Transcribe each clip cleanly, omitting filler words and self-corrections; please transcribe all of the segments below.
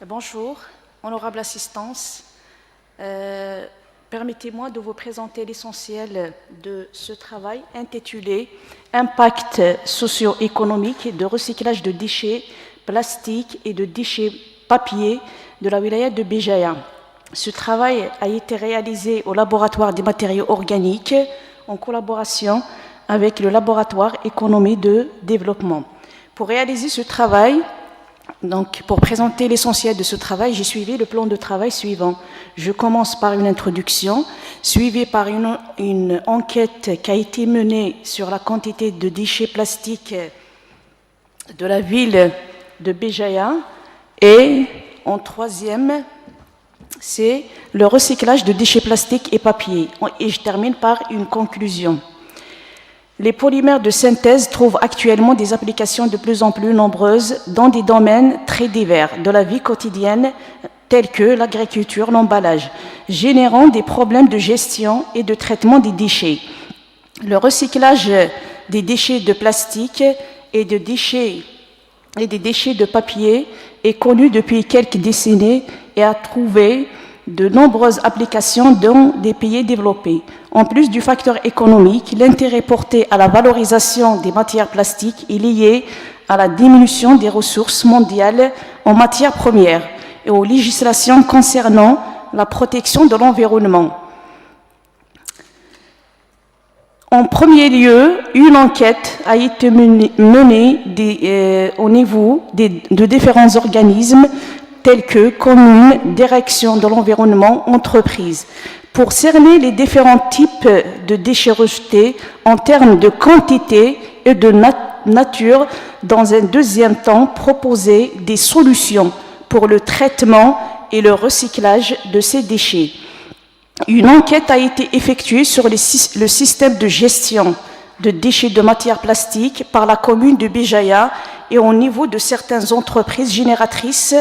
Bonjour, honorable assistance. Permettez-moi de vous présenter l'essentiel de ce travail intitulé « Impact socio-économique de recyclage de déchets plastiques et de déchets papier de la wilaya de Béjaïa ». Ce travail a été réalisé au laboratoire des matériaux organiques en collaboration avec le laboratoire économie de développement. Pour réaliser ce travail, donc, pour présenter l'essentiel de ce travail, j'ai suivi le plan de travail suivant. Je commence par une introduction, suivie par une enquête qui a été menée sur la quantité de déchets plastiques de la ville de Béjaïa. Et en troisième, c'est le recyclage de déchets plastiques et papier. Et je termine par une conclusion. Les polymères de synthèse trouvent actuellement des applications de plus en plus nombreuses dans des domaines très divers de la vie quotidienne tels que l'agriculture, l'emballage, générant des problèmes de gestion et de traitement des déchets. Le recyclage des déchets de plastique et des déchets de papier est connu depuis quelques décennies et a trouvé de nombreuses applications dans des pays développés. En plus du facteur économique, l'intérêt porté à la valorisation des matières plastiques est lié à la diminution des ressources mondiales en matières premières et aux législations concernant la protection de l'environnement. En premier lieu, une enquête a été menée au niveau de différents organismes tels que communes, direction de l'environnement, entreprises, pour cerner les différents types de déchets rejetés en termes de quantité et de nature. Dans un deuxième temps, proposer des solutions pour le traitement et le recyclage de ces déchets. Une enquête a été effectuée sur le système de gestion de déchets de matières plastiques par la commune de Béjaïa et au niveau de certaines entreprises génératrices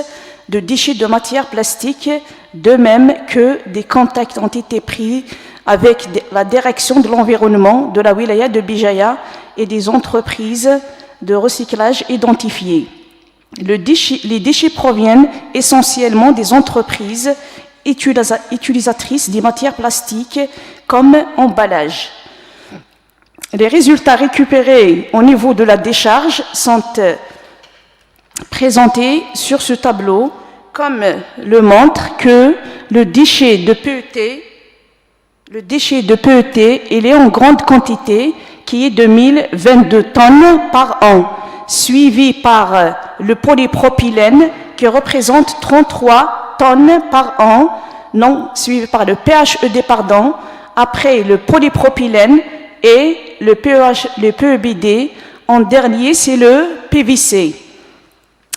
de déchets de matières plastiques, de même que des contacts ont été pris avec la direction de l'environnement de la wilaya de Béjaïa et des entreprises de recyclage identifiées. Les déchets proviennent essentiellement des entreprises utilisatrices des matières plastiques comme emballage. Les résultats récupérés au niveau de la décharge sont présentés sur ce tableau, comme le montre que le déchet de PET, il est en grande quantité, qui est de 1022 tonnes par an, suivi par le polypropylène, qui représente 33 tonnes par an, suivi par le PHED, après le polypropylène et le PEBD. En dernier, c'est le PVC.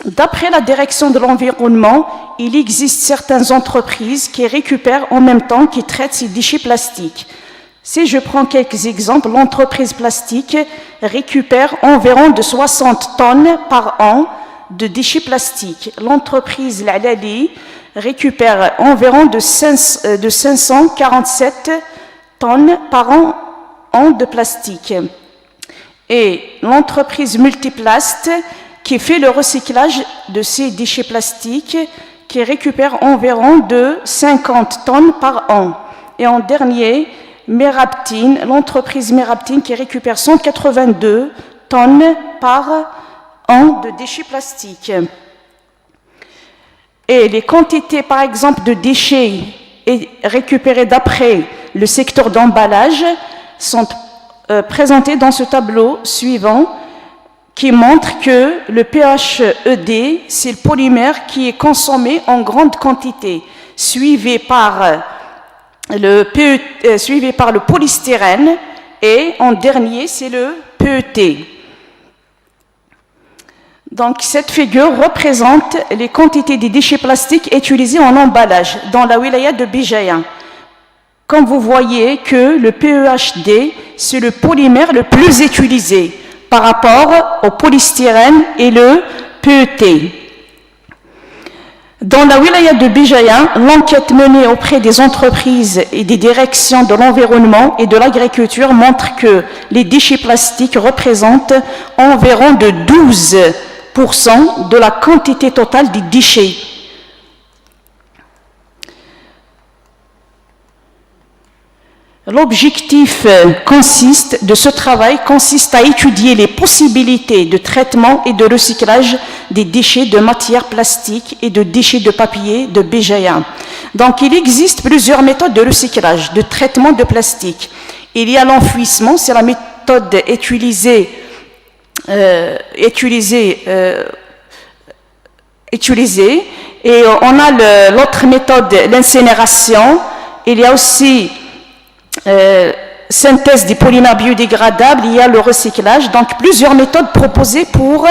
D'après la direction de l'environnement, il existe certaines entreprises qui récupèrent en même temps qui traitent ces déchets plastiques. Si je prends quelques exemples, l'entreprise plastique récupère environ de 60 tonnes par an de déchets plastiques. L'entreprise L'Alali récupère environ de 547 tonnes par an de plastique. Et l'entreprise Multiplast qui fait le recyclage de ces déchets plastiques, qui récupère environ de 50 tonnes par an. Et en dernier, Meraptine, l'entreprise Meraptine qui récupère 182 tonnes par an de déchets plastiques. Et les quantités, par exemple, de déchets récupérés d'après le secteur d'emballage sont présentées dans ce tableau suivant, qui montre que le PHED, c'est le polymère qui est consommé en grande quantité, suivi par le polystyrène et en dernier, c'est le PET. Donc, cette figure représente les quantités des déchets plastiques utilisés en emballage dans la wilaya de Béjaïa. Comme vous voyez que le PEHD, c'est le polymère le plus utilisé par rapport au polystyrène et le PET. Dans la wilaya de Béjaïa, l'enquête menée auprès des entreprises et des directions de l'environnement et de l'agriculture montre que les déchets plastiques représentent environ de 12 de la quantité totale des déchets. L'objectif de ce travail consiste à étudier les possibilités de traitement et de recyclage des déchets de matières plastiques et de déchets de papier de BGA. Donc, il existe plusieurs méthodes de recyclage, de traitement de plastique. Il y a l'enfouissement, c'est la méthode utilisée, et on a l'autre méthode, l'incinération. Il y a aussi synthèse des polymères biodégradables, il y a le recyclage, donc plusieurs méthodes proposées pour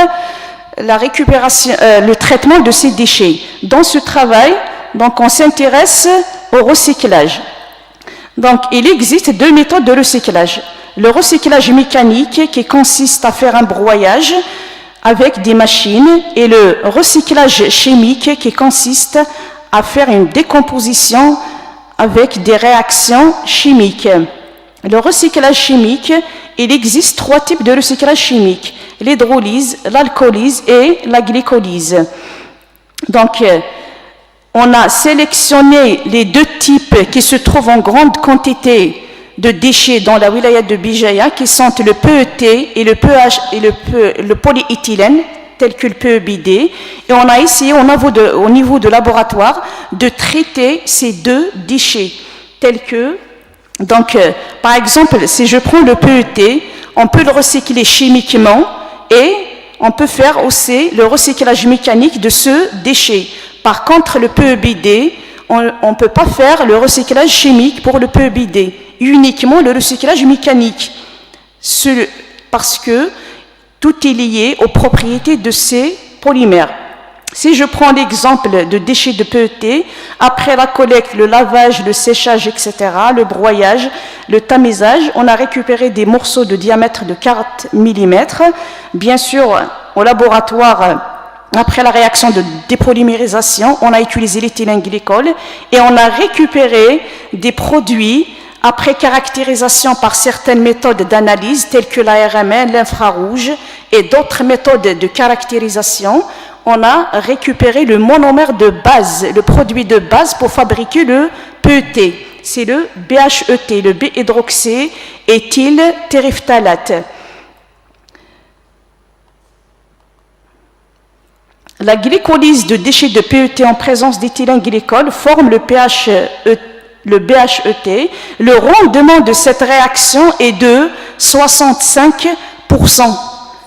la récupération, le traitement de ces déchets. Dans ce travail, donc, on s'intéresse au recyclage. Donc, il existe deux méthodes de recyclage. Le recyclage mécanique qui consiste à faire un broyage avec des machines et le recyclage chimique qui consiste à faire une décomposition avec des réactions chimiques. Le recyclage chimique, il existe trois types de recyclage chimique: l'hydrolyse, l'alcoolyse et la glycolyse. Donc, on a sélectionné les deux types qui se trouvent en grande quantité de déchets dans la wilaya de Bijaya, qui sont le PET et le polyéthylène, tel que le PEBD, et on a essayé au niveau de laboratoire de traiter ces deux déchets, tels que, donc, par exemple, si je prends le PET, on peut le recycler chimiquement et on peut faire aussi le recyclage mécanique de ce déchet. Par contre, le PEBD, on ne peut pas faire le recyclage chimique pour le PEBD, uniquement le recyclage mécanique, parce que tout est lié aux propriétés de ces polymères. Si je prends l'exemple de déchets de PET, après la collecte, le lavage, le séchage, etc., le broyage, le tamisage, on a récupéré des morceaux de diamètre de 40 mm. Bien sûr, au laboratoire, après la réaction de dépolymérisation, on a utilisé l'éthylène glycol et on a récupéré des produits après caractérisation par certaines méthodes d'analyse telles que l'ARMN, l'infrarouge et d'autres méthodes de caractérisation. On a récupéré le monomère de base, le produit de base pour fabriquer le PET. C'est le BHET, le B-hydroxyéthyltériphthalate. La glycolyse de déchets de PET en présence d'éthylène glycol forme le BHET. Le rendement de cette réaction est de 65%.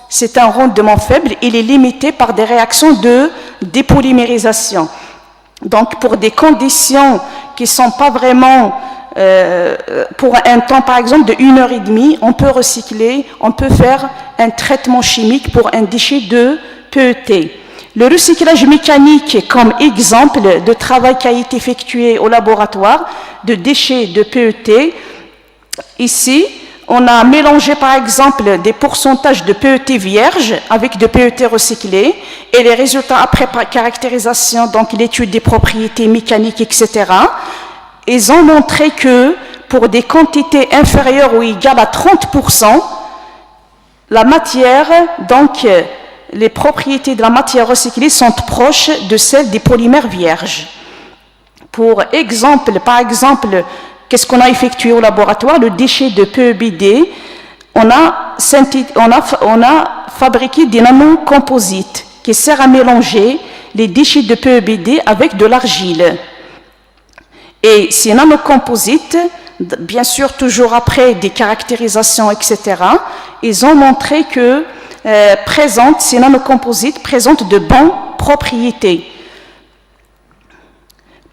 C'est un rendement faible, il est limité par des réactions de dépolymérisation. Donc, pour des conditions qui ne sont pas vraiment, pour un temps par exemple de 1h30, on peut recycler, on peut faire un traitement chimique pour un déchet de PET. Le recyclage mécanique, comme exemple de travail qui a été effectué au laboratoire de déchets de PET, ici, on a mélangé par exemple des pourcentages de PET vierge avec de PET recyclé et les résultats après caractérisation, donc l'étude des propriétés mécaniques, etc. Ils ont montré que pour des quantités inférieures ou égales à 30%, la matière, donc les propriétés de la matière recyclée sont proches de celles des polymères vierges. Par exemple, qu'est-ce qu'on a effectué au laboratoire? Le déchet de PEBD, on a fabriqué des nanocomposites qui servent à mélanger les déchets de PEBD avec de l'argile. Et ces nanocomposites, bien sûr toujours après des caractérisations, etc., ils ont montré que ces nanocomposites présentent de bonnes propriétés.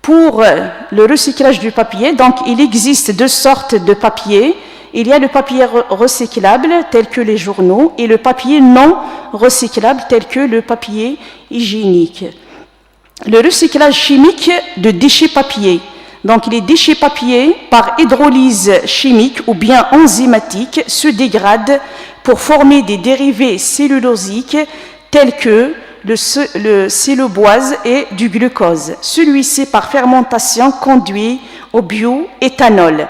Pour le recyclage du papier, donc il existe deux sortes de papier. Il y a le papier recyclable tel que les journaux et le papier non recyclable tel que le papier hygiénique. Le recyclage chimique de déchets papier. Donc les déchets papier par hydrolyse chimique ou bien enzymatique se dégradent pour former des dérivés cellulosiques tels que le celluloboise et du glucose. Celui-ci, par fermentation, conduit au bioéthanol.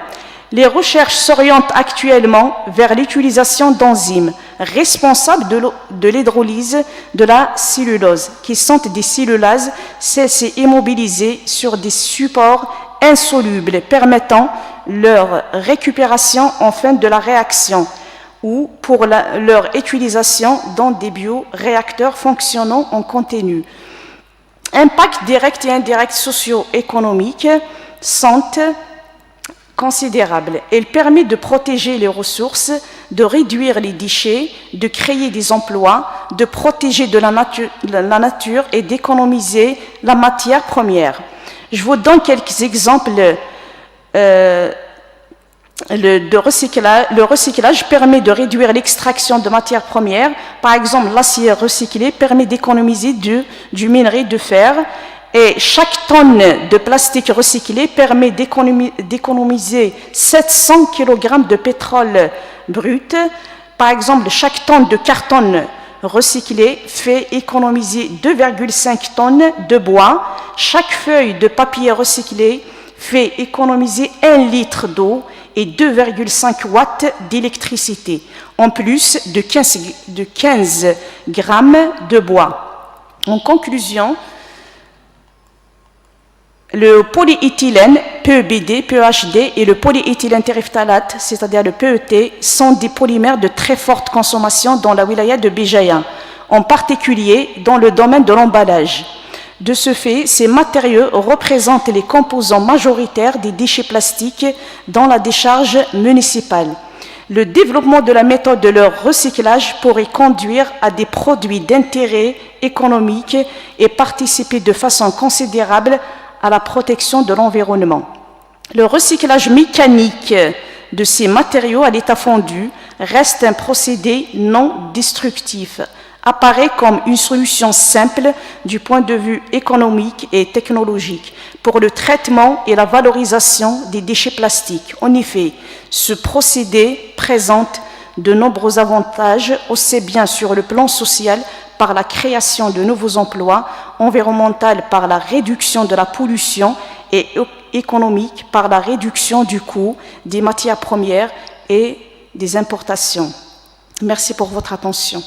Les recherches s'orientent actuellement vers l'utilisation d'enzymes responsables de l'hydrolyse de la cellulose, qui sont des cellulases celles-ci immobilisées sur des supports insolubles permettant leur récupération en fin de la réaction ou pour leur utilisation dans des bioréacteurs fonctionnant en continu. Impacts directs et indirects socio-économiques sont considérable. Elle permet de protéger les ressources, de réduire les déchets, de créer des emplois, de protéger de la nature et d'économiser la matière première. Je vous donne quelques exemples. Le recyclage permet de réduire l'extraction de matières premières. Par exemple, l'acier recyclé permet d'économiser du minerai de fer. Et chaque tonne de plastique recyclé permet d'économiser 700 kg de pétrole brut. Par exemple, chaque tonne de carton recyclé fait économiser 2,5 tonnes de bois. Chaque feuille de papier recyclé fait économiser 1 litre d'eau et 2,5 watts d'électricité, en plus de 15 grammes de bois. En conclusion, le polyéthylène, PEBD, PEHD et le polyéthylène terephthalate, c'est-à-dire le PET, sont des polymères de très forte consommation dans la wilaya de Béjaïa, en particulier dans le domaine de l'emballage. De ce fait, ces matériaux représentent les composants majoritaires des déchets plastiques dans la décharge municipale. Le développement de la méthode de leur recyclage pourrait conduire à des produits d'intérêt économique et participer de façon considérable à la protection de l'environnement. Le recyclage mécanique de ces matériaux à l'état fondu reste un procédé non destructif, apparaît comme une solution simple du point de vue économique et technologique pour le traitement et la valorisation des déchets plastiques. En effet, ce procédé présente de nombreux avantages, aussi bien sur le plan social par la création de nouveaux emplois, environnemental par la réduction de la pollution et économique par la réduction du coût des matières premières et des importations. Merci pour votre attention.